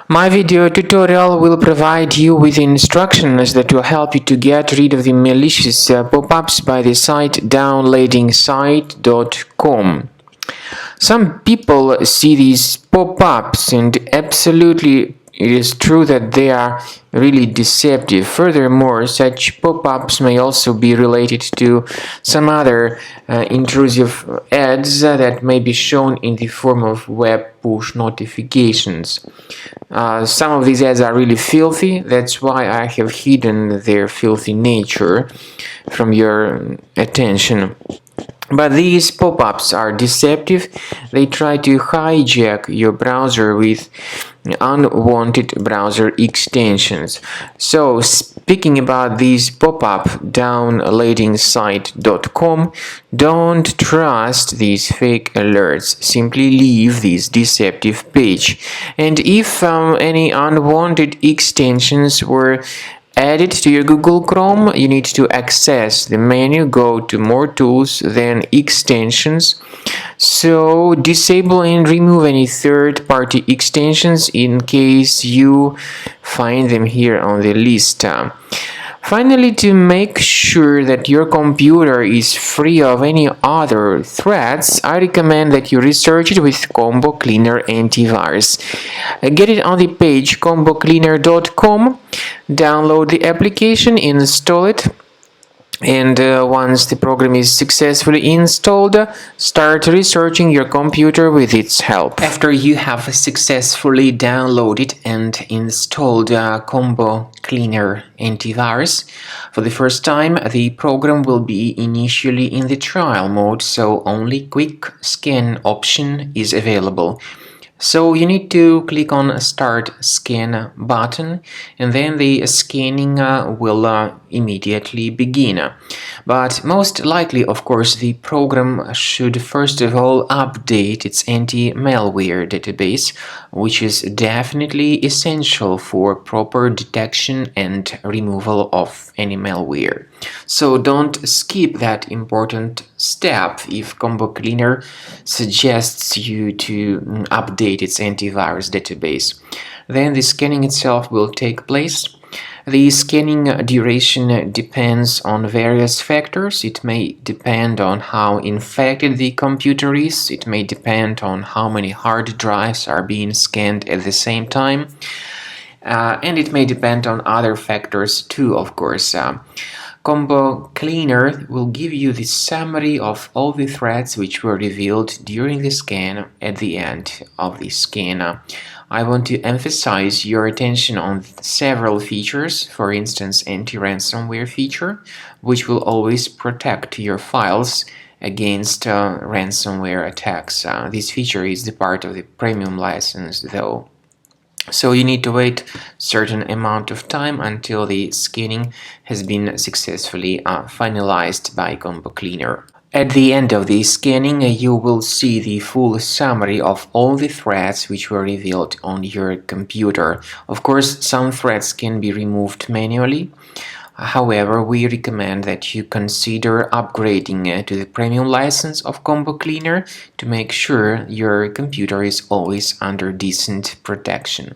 My video tutorial will provide you with instructions that will help you to get rid of the malicious pop-ups by the site downloadingsite.com. Some people see these pop-ups and absolutely it is true that they are really deceptive. Furthermore, such pop-ups may also be related to some other intrusive ads that may be shown in the form of web push notifications. Some of these ads are really filthy. That's why I have hidden their filthy nature from your attention. But these pop-ups are deceptive. They try to hijack your browser with unwanted browser extensions. So speaking about these pop-up downloadingsite.com, don't trust these fake alerts. Simply leave this deceptive page. And if any unwanted extensions were added to your Google Chrome, you need to access the menu, go to more tools, then extensions. So disable and remove any third-party extensions in case you find them here on the list. Finally, to make sure that your computer is free of any other threats, I recommend that you research it with Combo Cleaner Antivirus. Get it on the page combocleaner.com, download the application, install it, and once the program is successfully installed, start researching your computer with its help. After you have successfully downloaded and installed Combo Cleaner Antivirus, for the first time the program will be initially in the trial mode, so only quick scan option is available. So you need to click on Start Scan button, and then the scanning will immediately begin. But most likely, of course, the program should first of all update its anti-malware database, which is definitely essential for proper detection and removal of any malware. So don't skip that important step if Combo Cleaner suggests you to update its antivirus database. Then the scanning itself will take place. The scanning duration depends on various factors. It may depend on how infected the computer is. It may depend on how many hard drives are being scanned at the same time. And it may depend on other factors too, of course. Combo Cleaner will give you the summary of all the threats which were revealed during the scan at the end of the scan. I want to emphasize your attention on several features, for instance, anti-ransomware feature, which will always protect your files against ransomware attacks. This feature is the part of the premium license, though. So you need to wait a certain amount of time until the scanning has been successfully finalized by Combo Cleaner. At the end of the scanning, you will see the full summary of all the threats which were revealed on your computer. Of course, some threats can be removed manually. However, we recommend that you consider upgrading to the premium license of Combo Cleaner to make sure your computer is always under decent protection.